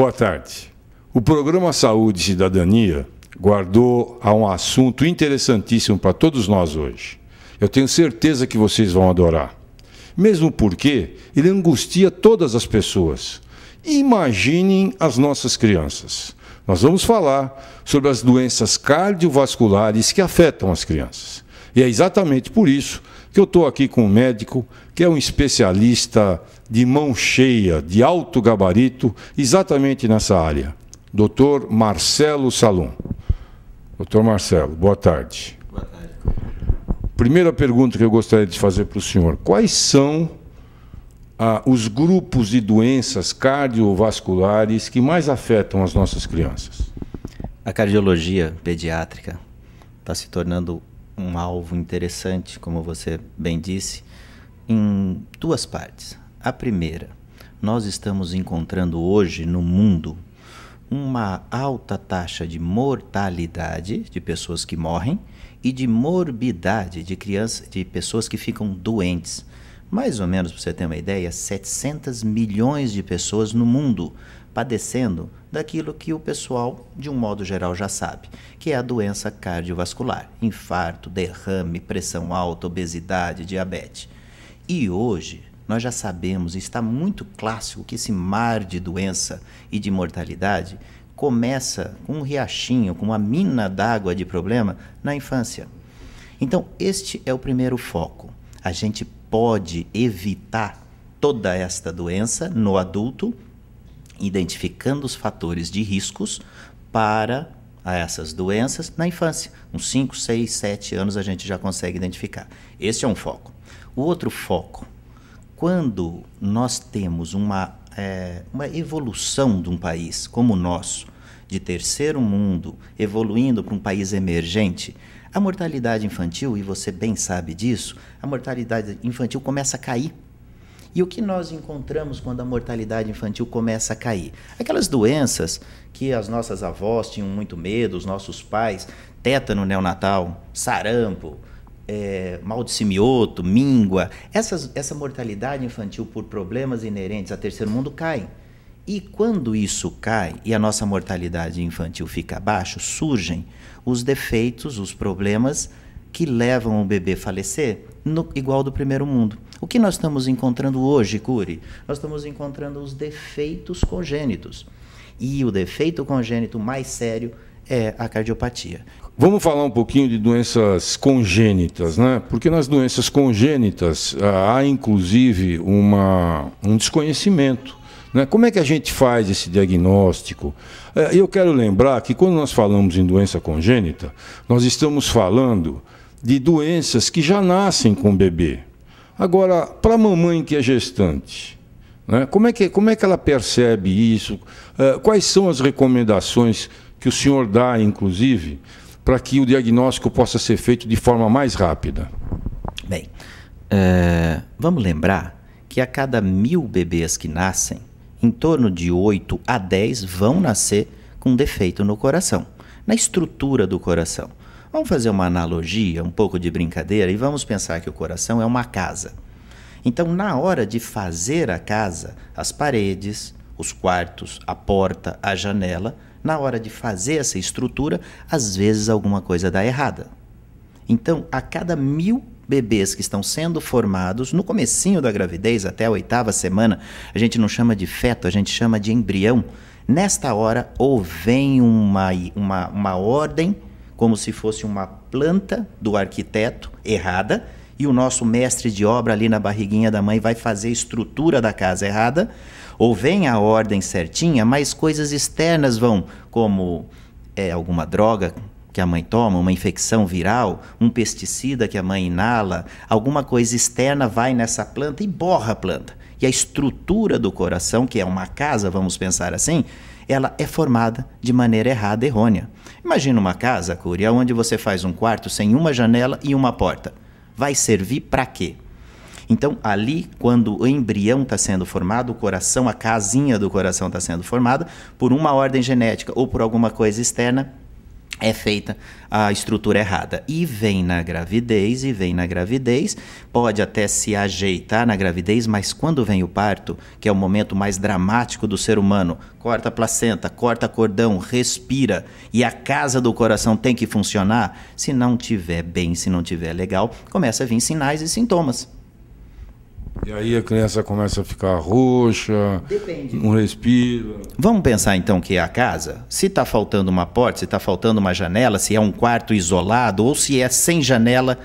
Boa tarde. O programa Saúde e Cidadania guardou um assunto interessantíssimo para todos nós hoje. Eu tenho certeza que vocês vão adorar. Mesmo porque ele angustia todas as pessoas. Imaginem as nossas crianças. Nós vamos falar sobre as doenças cardiovasculares que afetam as crianças. E é exatamente por isso que eu estou aqui com um médico que é um especialista de mão cheia, de alto gabarito, exatamente nessa área. Dr. Marcelo Salum. Dr. Marcelo, boa tarde. Boa tarde. Primeira pergunta que eu gostaria de fazer para o senhor. Quais são os grupos de doenças cardiovasculares que mais afetam as nossas crianças? A cardiologia pediátrica está se tornando um alvo interessante, como você bem disse, em duas partes. A primeira, nós estamos encontrando hoje no mundo uma alta taxa de mortalidade de pessoas que morrem e de morbidade de crianças, de pessoas que ficam doentes. Mais ou menos, para você ter uma ideia, 700 milhões de pessoas no mundo padecendo daquilo que o pessoal, de um modo geral, já sabe, que é a doença cardiovascular, infarto, derrame, pressão alta, obesidade, diabetes. E hoje nós já sabemos, está muito clássico, que esse mar de doença e de mortalidade começa com um riachinho, com uma mina d'água de problema na infância. Então, este é o primeiro foco. A gente pode evitar toda esta doença no adulto, identificando os fatores de riscos para essas doenças na infância. Com 5, 6, 7 anos a gente já consegue identificar. Esse é um foco. O outro foco, quando nós temos uma evolução de um país como o nosso, de terceiro mundo, evoluindo para um país emergente, a mortalidade infantil, e você bem sabe disso, a mortalidade infantil começa a cair. E o que nós encontramos quando a mortalidade infantil começa a cair? Aquelas doenças que as nossas avós tinham muito medo, os nossos pais, tétano neonatal, sarampo, mal de semioto, míngua, essa mortalidade infantil por problemas inerentes a terceiro mundo cai. E quando isso cai e a nossa mortalidade infantil fica abaixo, surgem os defeitos, os problemas que levam o bebê a falecer igual do primeiro mundo. O que nós estamos encontrando hoje, Cury? Nós estamos encontrando os defeitos congênitos. E o defeito congênito mais sério é a cardiopatia. Vamos falar um pouquinho de doenças congênitas, né? Porque nas doenças congênitas há inclusive um desconhecimento. Como é que a gente faz esse diagnóstico? Eu quero lembrar que quando nós falamos em doença congênita, nós estamos falando de doenças que já nascem com o bebê. Agora, para a mamãe que é gestante, como é que ela percebe isso? Quais são as recomendações que o senhor dá, inclusive, para que o diagnóstico possa ser feito de forma mais rápida? Bem, vamos lembrar que a cada 1000 bebês que nascem, em torno de 8 a 10 vão nascer com defeito no coração, na estrutura do coração. Vamos fazer uma analogia, um pouco de brincadeira, e vamos pensar que o coração é uma casa. Então, na hora de fazer a casa, as paredes, os quartos, a porta, a janela, na hora de fazer essa estrutura, às vezes alguma coisa dá errada. Então, a cada 1000 bebês que estão sendo formados, no comecinho da gravidez, até a 8ª semana, a gente não chama de feto, a gente chama de embrião. Nesta hora, ou vem uma ordem, como se fosse uma planta do arquiteto errada, e o nosso mestre de obra ali na barriguinha da mãe vai fazer a estrutura da casa errada, ou vem a ordem certinha, mas coisas externas vão, como alguma droga que a mãe toma, uma infecção viral, um pesticida que a mãe inala, alguma coisa externa vai nessa planta e borra a planta. E a estrutura do coração, que é uma casa, vamos pensar assim, ela é formada de maneira errada, errônea. Imagina uma casa, Cury, onde você faz um quarto sem uma janela e uma porta. Vai servir para quê? Então, ali, quando o embrião está sendo formado, o coração, a casinha do coração está sendo formada, por uma ordem genética ou por alguma coisa externa, é feita a estrutura errada. E vem na gravidez, pode até se ajeitar na gravidez, mas quando vem o parto, que é o momento mais dramático do ser humano, corta a placenta, corta cordão, respira, e a casa do coração tem que funcionar, se não tiver bem, se não tiver legal, começa a vir sinais e sintomas. E aí a criança começa a ficar roxa, Depende. não respira. Vamos pensar então que é a casa? Se está faltando uma porta, se está faltando uma janela, se é um quarto isolado ou se é sem janela,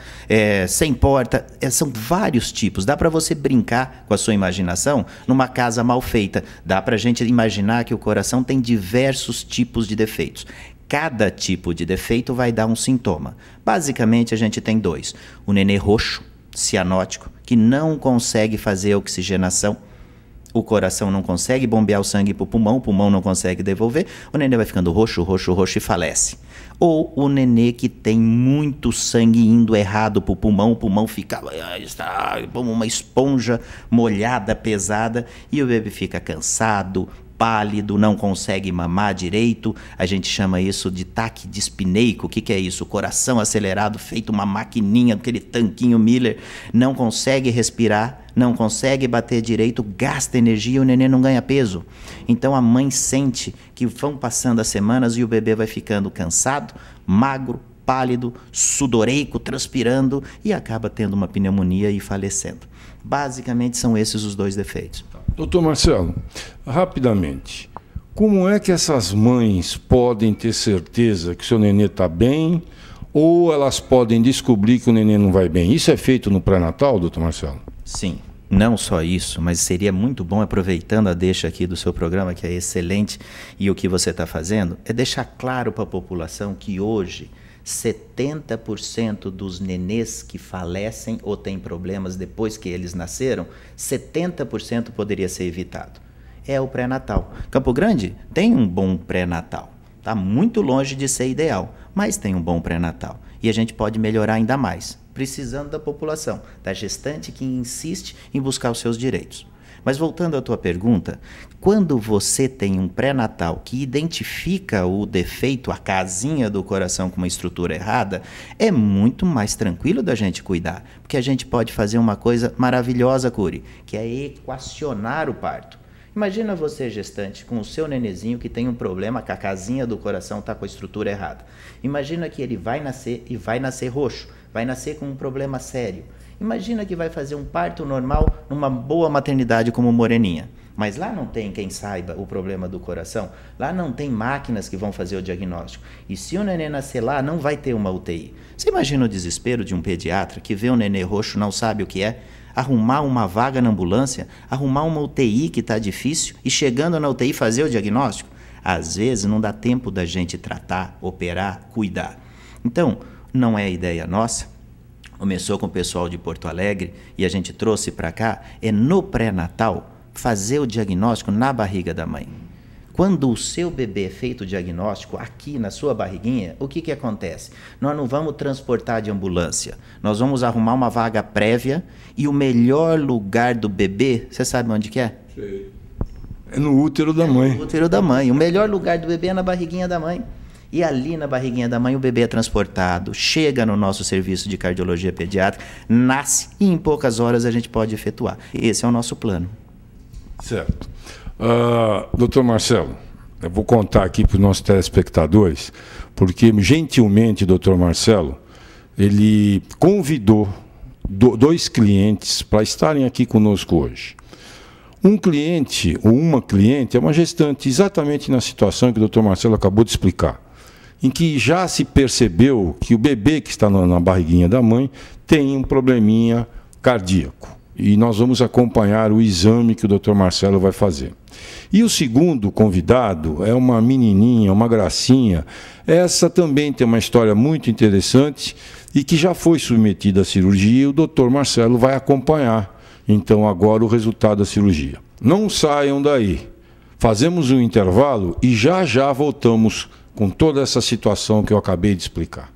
sem porta, são vários tipos. Dá para você brincar com a sua imaginação numa casa mal feita. Dá para a gente imaginar que o coração tem diversos tipos de defeitos. Cada tipo de defeito vai dar um sintoma. Basicamente a gente tem 2. O nenê roxo, cianótico, que não consegue fazer oxigenação, o coração não consegue bombear o sangue para o pulmão não consegue devolver, o nenê vai ficando roxo e falece. Ou o nenê que tem muito sangue indo errado para o pulmão fica como uma esponja molhada, pesada, e o bebê fica cansado, pálido, não consegue mamar direito. A gente chama isso de taque dispneico. O que é isso? O coração acelerado, feito uma maquininha, aquele tanquinho Miller, não consegue respirar, não consegue bater direito, gasta energia e o neném não ganha peso. Então a mãe sente que vão passando as semanas e o bebê vai ficando cansado, magro, pálido, sudoreico, transpirando e acaba tendo uma pneumonia e falecendo. Basicamente são esses os 2 defeitos. Doutor Marcelo, rapidamente, como é que essas mães podem ter certeza que o seu nenê está bem ou elas podem descobrir que o nenê não vai bem? Isso é feito no pré-natal, doutor Marcelo? Sim, não só isso, mas seria muito bom, aproveitando a deixa aqui do seu programa, que é excelente, e o que você está fazendo, é deixar claro para a população que hoje 70% dos nenês que falecem ou têm problemas depois que eles nasceram, 70% poderia ser evitado. É o pré-natal. Campo Grande tem um bom pré-natal. Está muito longe de ser ideal, mas tem um bom pré-natal. E a gente pode melhorar ainda mais, precisando da população, da gestante que insiste em buscar os seus direitos. Mas voltando à tua pergunta, quando você tem um pré-natal que identifica o defeito, a casinha do coração com uma estrutura errada, é muito mais tranquilo da gente cuidar, porque a gente pode fazer uma coisa maravilhosa, Curi, que é equacionar o parto. Imagina você, gestante, com o seu nenezinho que tem um problema, que a casinha do coração está com a estrutura errada. Imagina que ele vai nascer e vai nascer roxo, vai nascer com um problema sério. Imagina que vai fazer um parto normal numa boa maternidade como Moreninha. Mas lá não tem quem saiba o problema do coração. Lá não tem máquinas que vão fazer o diagnóstico. E se o nenê nascer lá, não vai ter uma UTI. Você imagina o desespero de um pediatra que vê um nenê roxo, não sabe o que é? Arrumar uma vaga na ambulância, arrumar uma UTI que está difícil e chegando na UTI fazer o diagnóstico? Às vezes não dá tempo da gente tratar, operar, cuidar. Então, não é ideia nossa. Começou com o pessoal de Porto Alegre e a gente trouxe para cá, é no pré-natal fazer o diagnóstico na barriga da mãe. Quando o seu bebê é feito o diagnóstico aqui na sua barriguinha, o que acontece? Nós não vamos transportar de ambulância, nós vamos arrumar uma vaga prévia e o melhor lugar do bebê, você sabe onde que é? Sei. É no útero da mãe. No útero da mãe. O melhor lugar do bebê é na barriguinha da mãe. E ali na barriguinha da mãe o bebê é transportado, chega no nosso serviço de cardiologia pediátrica, nasce e em poucas horas a gente pode efetuar. Esse é o nosso plano. Certo. Doutor Marcelo, eu vou contar aqui para os nossos telespectadores, porque gentilmente, doutor Marcelo, ele convidou 2 clientes para estarem aqui conosco hoje. Um cliente ou uma cliente é uma gestante exatamente na situação que o doutor Marcelo acabou de explicar, em que já se percebeu que o bebê que está na barriguinha da mãe tem um probleminha cardíaco. E nós vamos acompanhar o exame que o doutor Marcelo vai fazer. E o segundo convidado é uma menininha, uma gracinha. Essa também tem uma história muito interessante e que já foi submetida à cirurgia e o doutor Marcelo vai acompanhar, então, agora o resultado da cirurgia. Não saiam daí. Fazemos um intervalo e já voltamos com toda essa situação que eu acabei de explicar.